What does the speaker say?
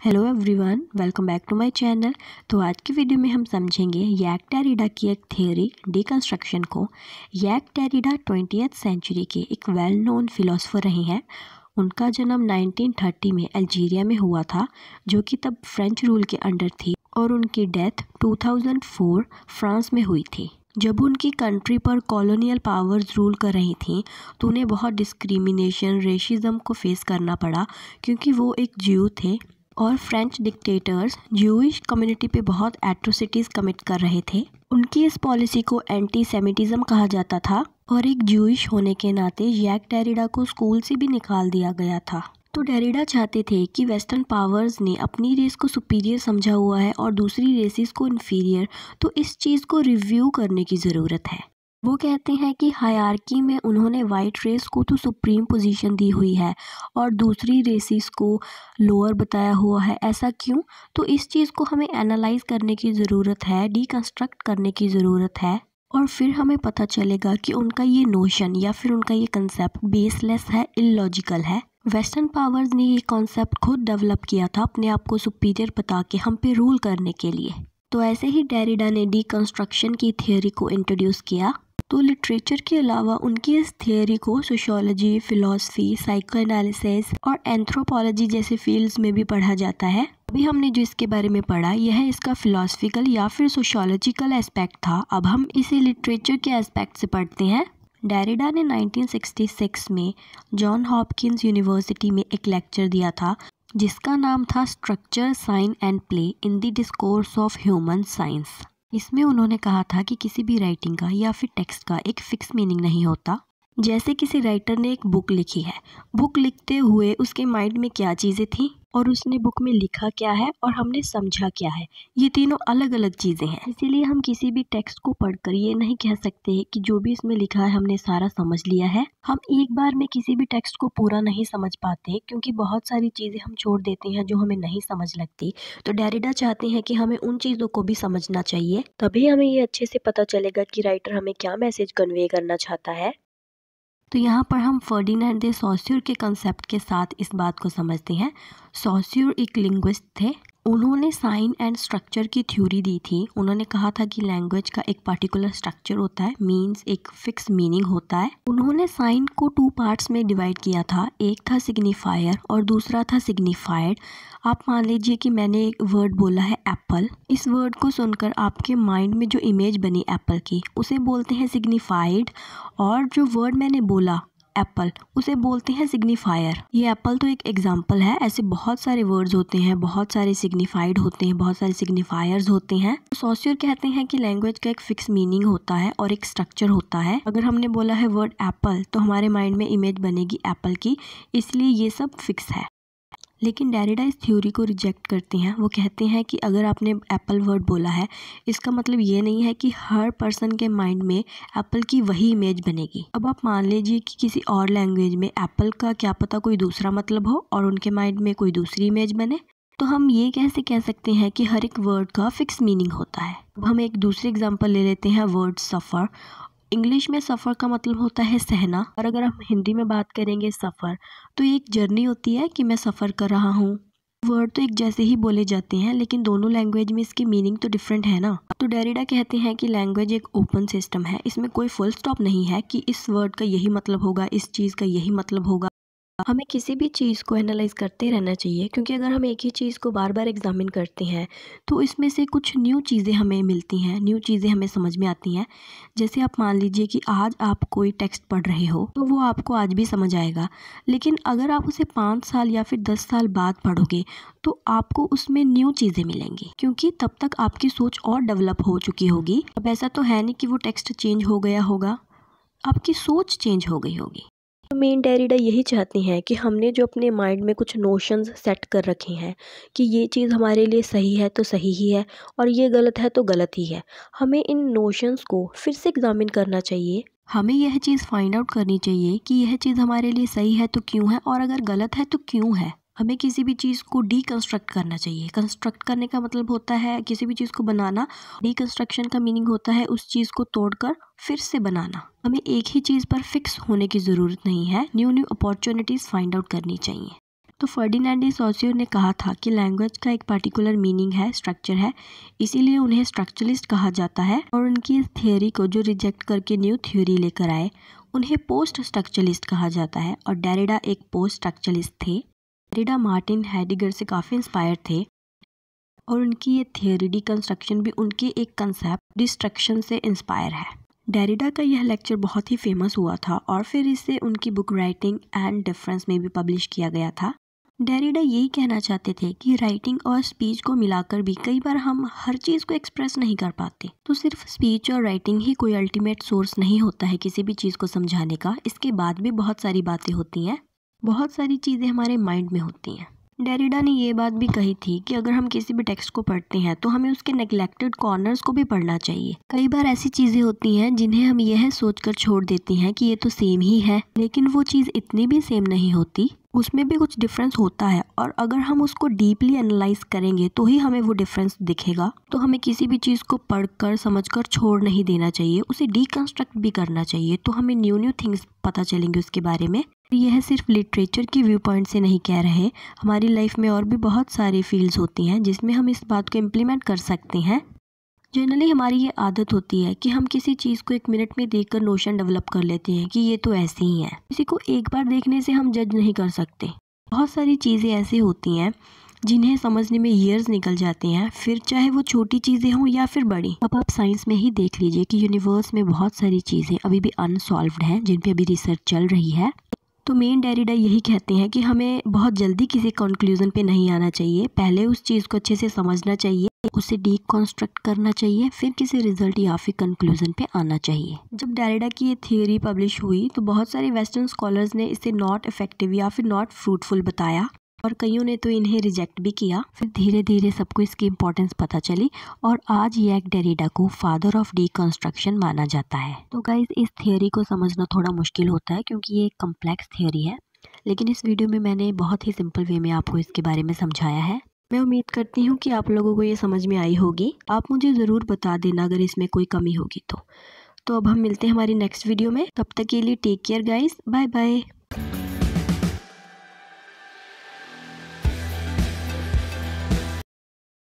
Hello everyone, welcome back to my channel. तो आज की वीडियो में हम समझेंगे यैक डेरिडा की एक थ्योरी डिकंस्ट्रक्शन को। यैक डेरिडा 20th सेंचुरी के एक वेल नोन फिलोसोफर रहे हैं। उनका जन्म 1930 में अल्जीरिया में हुआ था, जो कि तब फ्रेंच रूल के अंडर थी, और उनकी डेथ 2004 फ्रांस में हुई थी। जब उनकी कंट्री पर कॉलोनियल पावर्स रूल कर रही थीं तो उन्हें बहुत डिस्क्रिमिनेशन, रेसिज्म को फेस करना पड़ा, क्योंकि वो एक ज्यू थे और फ्रेंच डिक्टेटर्स ज्यूइश कम्युनिटी पे बहुत एट्रोसिटीज़ कमिट कर रहे थे। उनकी इस पॉलिसी को एंटी सेमिटिज्म कहा जाता था, और एक ज्यूइश होने के नाते यैक डेरिडा को स्कूल से भी निकाल दिया गया था। तो डेरिडा चाहते थे कि वेस्टर्न पावर्स ने अपनी रेस को सुपीरियर समझा हुआ है और दूसरी रेसिस को इन्फीरियर, तो इस चीज़ को रिव्यू करने की ज़रूरत है। वो कहते हैं कि हायरार्की में उन्होंने वाइट रेस को तो सुप्रीम पोजीशन दी हुई है और दूसरी रेसिस को लोअर बताया हुआ है। ऐसा क्यों? तो इस चीज़ को हमें एनालाइज करने की ज़रूरत है, डीकंस्ट्रक्ट करने की ज़रूरत है, और फिर हमें पता चलेगा कि उनका ये नोशन या फिर उनका ये कंसेप्ट बेसलेस है, इलॉजिकल है। वेस्टर्न पावर्स ने ये कॉन्सेप्ट खुद डेवलप किया था अपने आप को सुपीरियर बता के हम पे रूल करने के लिए। तो ऐसे ही डेरिडा ने डीकंस्ट्रक्शन की थियोरी को इंट्रोड्यूस किया। तो लिटरेचर के अलावा उनकी इस थियोरी को सोशियोलॉजी, फिलॉसफी, साइको एनालिसिस और एंथ्रोपोलॉजी जैसे फील्ड्स में भी पढ़ा जाता है। अभी हमने जो इसके बारे में पढ़ा, यह इसका फिलॉसफिकल या फिर सोशियोलॉजिकल एस्पेक्ट था। अब हम इसे लिटरेचर के एस्पेक्ट से पढ़ते हैं। डेरिडा ने 1966 में जॉन हॉपकिंस यूनिवर्सिटी में एक लेक्चर दिया था, जिसका नाम था structure, sign and play in the discourse of human science. इसमें उन्होंने कहा था कि किसी भी राइटिंग का या फिर टेक्स्ट का एक फिक्स मीनिंग नहीं होता। जैसे किसी राइटर ने एक बुक लिखी है, बुक लिखते हुए उसके माइंड में क्या चीज़ें थी और उसने बुक में लिखा क्या है और हमने समझा क्या है, ये तीनों अलग अलग चीज़ें हैं। इसीलिए हम किसी भी टेक्स्ट को पढ़कर ये नहीं कह सकते कि जो भी इसमें लिखा है हमने सारा समझ लिया है। हम एक बार में किसी भी टेक्स्ट को पूरा नहीं समझ पाते, क्योंकि बहुत सारी चीज़ें हम छोड़ देते हैं जो हमें नहीं समझ लगती। तो डेरिडा चाहते हैं कि हमें उन चीज़ों को भी समझना चाहिए, तभी हमें ये अच्छे से पता चलेगा कि राइटर हमें क्या मैसेज कन्वे करना चाहता है। तो यहाँ पर हम फर्डिनेंड दे सॉस्यूर के कंसेप्ट के साथ इस बात को समझते हैं। सॉस्यूर एक लिंग्विस्ट थे। उन्होंने साइन एंड स्ट्रक्चर की थ्योरी दी थी। उन्होंने कहा था कि लैंग्वेज का एक पर्टिकुलर स्ट्रक्चर होता है, मीन्स एक फिक्स मीनिंग होता है। उन्होंने साइन को 2 पार्ट्स में डिवाइड किया था, एक था सिग्निफायर और दूसरा था सिग्निफाइड। आप मान लीजिए कि मैंने एक वर्ड बोला है एप्पल। इस वर्ड को सुनकर आपके माइंड में जो इमेज बनी एप्पल की, उसे बोलते हैं सिग्निफाइड, और जो वर्ड मैंने बोला एप्पल, उसे बोलते हैं सिग्निफायर। ये एप्पल तो एक एग्जाम्पल है, ऐसे बहुत सारे वर्ड्स होते हैं, बहुत सारे सिग्निफाइड होते हैं, बहुत सारे सिग्निफायर्स होते हैं। सॉस्यूर कहते हैं कि लैंग्वेज का एक फिक्स मीनिंग होता है और एक स्ट्रक्चर होता है। अगर हमने बोला है वर्ड एप्पल तो हमारे माइंड में इमेज बनेगी एप्पल की, इसलिए ये सब फिक्स है। लेकिन डेरिडा इस थ्योरी को रिजेक्ट करते हैं। वो कहते हैं कि अगर आपने एप्पल वर्ड बोला है, इसका मतलब ये नहीं है कि हर पर्सन के माइंड में एप्पल की वही इमेज बनेगी। अब आप मान लीजिए कि किसी और लैंग्वेज में एप्पल का क्या पता कोई दूसरा मतलब हो और उनके माइंड में कोई दूसरी इमेज बने, तो हम ये कैसे कह सकते हैं कि हर एक वर्ड का फिक्स मीनिंग होता है। अब हम एक दूसरे एग्जाम्पल ले लेते हैं, वर्ड सफ़र। इंग्लिश में सफ़र का मतलब होता है सहना, और अगर हम हिंदी में बात करेंगे सफ़र, तो ये एक जर्नी होती है कि मैं सफ़र कर रहा हूँ। वर्ड तो एक जैसे ही बोले जाते हैं, लेकिन दोनों लैंग्वेज में इसकी मीनिंग तो डिफरेंट है ना। तो डेरिडा कहते हैं कि लैंग्वेज एक ओपन सिस्टम है, इसमें कोई फुल स्टॉप नहीं है कि इस वर्ड का यही मतलब होगा, इस चीज़ का यही मतलब होगा। हमें किसी भी चीज़ को एनालाइज करते रहना चाहिए, क्योंकि अगर हम एक ही चीज़ को बार बार एग्जामिन करते हैं तो इसमें से कुछ न्यू चीज़ें हमें मिलती हैं, न्यू चीज़ें हमें समझ में आती हैं। जैसे आप मान लीजिए कि आज आप कोई टेक्स्ट पढ़ रहे हो तो वो आपको आज भी समझ आएगा, लेकिन अगर आप उसे 5 साल या फिर 10 साल बाद पढ़ोगे तो आपको उसमें न्यू चीज़ें मिलेंगी, क्योंकि तब तक आपकी सोच और डेवलप हो चुकी होगी। अब ऐसा तो है नहीं कि वो टेक्स्ट चेंज हो गया होगा, आपकी सोच चेंज हो गई होगी। तो मेन डेरिडा यही चाहते हैं कि हमने जो अपने माइंड में कुछ नोशंस सेट कर रखे हैं कि ये चीज़ हमारे लिए सही है तो सही ही है और ये गलत है तो गलत ही है, हमें इन नोशंस को फिर से एग्जामिन करना चाहिए। हमें यह चीज़ फाइंड आउट करनी चाहिए कि यह चीज़ हमारे लिए सही है तो क्यों है, और अगर गलत है तो क्यों है। हमें किसी भी चीज़ को डीकंस्ट्रक्ट करना चाहिए। कंस्ट्रक्ट करने का मतलब होता है किसी भी चीज़ को बनाना, डीकंस्ट्रक्शन का मीनिंग होता है उस चीज़ को तोड़कर फिर से बनाना। हमें एक ही चीज़ पर फिक्स होने की ज़रूरत नहीं है, new new opportunities find out करनी चाहिए। तो फर्डिनेंड डी सोसियर ने कहा था कि लैंग्वेज का एक पर्टिकुलर मीनिंग है, स्ट्रक्चर है, इसीलिए उन्हें स्ट्रक्चरलिस्ट कहा जाता है। और उनकी इस थियोरी को जो रिजेक्ट करके न्यू थ्योरी लेकर आए उन्हें पोस्ट स्ट्रक्चरलिस्ट कहा जाता है। और डेरिडा एक पोस्ट स्ट्रक्चरलिस्ट थे। डेरिडा मार्टिन हाइडेगर से काफ़ी इंस्पायर थे और उनकी ये थियोरी डिकंस्ट्रक्शन भी उनके एक कंसेप्ट डिस्ट्रक्शन से इंस्पायर है। डेरिडा का यह लेक्चर बहुत ही फेमस हुआ था और फिर इसे उनकी बुक राइटिंग एंड डिफरेंस में भी पब्लिश किया गया था। डेरिडा यही कहना चाहते थे कि राइटिंग और स्पीच को मिलाकर भी कई बार हम हर चीज़ को एक्सप्रेस नहीं कर पाते। तो सिर्फ स्पीच और राइटिंग ही कोई अल्टीमेट सोर्स नहीं होता है किसी भी चीज़ को समझाने का। इसके बाद भी बहुत सारी बातें होती हैं, बहुत सारी चीज़ें हमारे माइंड में होती हैं। डेरिडा ने ये बात भी कही थी कि अगर हम किसी भी टेक्स्ट को पढ़ते हैं तो हमें उसके नेग्लेक्टेड कॉर्नर्स को भी पढ़ना चाहिए। कई बार ऐसी चीज़ें होती हैं जिन्हें हम यह सोचकर छोड़ देते हैं कि ये तो सेम ही है, लेकिन वो चीज़ इतनी भी सेम नहीं होती, उसमें भी कुछ डिफरेंस होता है। और अगर हम उसको डीपली एनालाइज करेंगे तो ही हमें वो डिफरेंस दिखेगा। तो हमें किसी भी चीज़ को पढ़कर समझकर छोड़ नहीं देना चाहिए, उसे डीकंस्ट्रक्ट भी करना चाहिए। तो हमें न्यू न्यू थिंग्स पता चलेंगे उसके बारे में। यह सिर्फ लिटरेचर की व्यू पॉइंट से नहीं कह रहे, हमारी लाइफ में और भी बहुत सारी फील्ड्स होती हैं जिसमें हम इस बात को इम्प्लीमेंट कर सकते हैं। जनरली हमारी ये आदत होती है कि हम किसी चीज़ को 1 मिनट में देखकर नोशन डेवलप कर लेते हैं कि ये तो ऐसे ही है। किसी को एक बार देखने से हम जज नहीं कर सकते। बहुत सारी चीज़ें ऐसी होती हैं जिन्हें समझने में ईयर्स निकल जाते हैं, फिर चाहे वो छोटी चीज़ें हों या फिर बड़ी। अब आप साइंस में ही देख लीजिए कि यूनिवर्स में बहुत सारी चीज़ें अभी भी अनसॉल्व्ड हैं जिन पे अभी रिसर्च चल रही है। तो मेन डेरिडा यही कहते हैं कि हमें बहुत जल्दी किसी कंक्लूजन पे नहीं आना चाहिए, पहले उस चीज़ को अच्छे से समझना चाहिए, उसे डीकंस्ट्रक्ट करना चाहिए, फिर किसी रिजल्ट या फिर कंक्लूजन पे आना चाहिए। जब डेरिडा की ये थियोरी पब्लिश हुई तो बहुत सारे वेस्टर्न स्कॉलर्स ने इसे नॉट इफेक्टिव या फिर नॉट फ्रूटफुल बताया और कईयों ने तो इन्हें रिजेक्ट भी किया। फिर धीरे धीरे सबको इसकी इम्पोर्टेंस पता चली और आज यैक डेरिडा को फादर ऑफ डीकंस्ट्रक्शन माना जाता है। तो गाइस, इस थियोरी को समझना थोड़ा मुश्किल होता है क्योंकि ये एक कम्प्लेक्स थियोरी है, लेकिन इस वीडियो में मैंने बहुत ही सिंपल वे में आपको इसके बारे में समझाया है। मैं उम्मीद करती हूँ कि आप लोगों को ये समझ में आई होगी। आप मुझे ज़रूर बता देना अगर इसमें कोई कमी होगी तो अब हम मिलते हैं हमारी नेक्स्ट वीडियो में। तब तक के लिए take care guys, bye bye.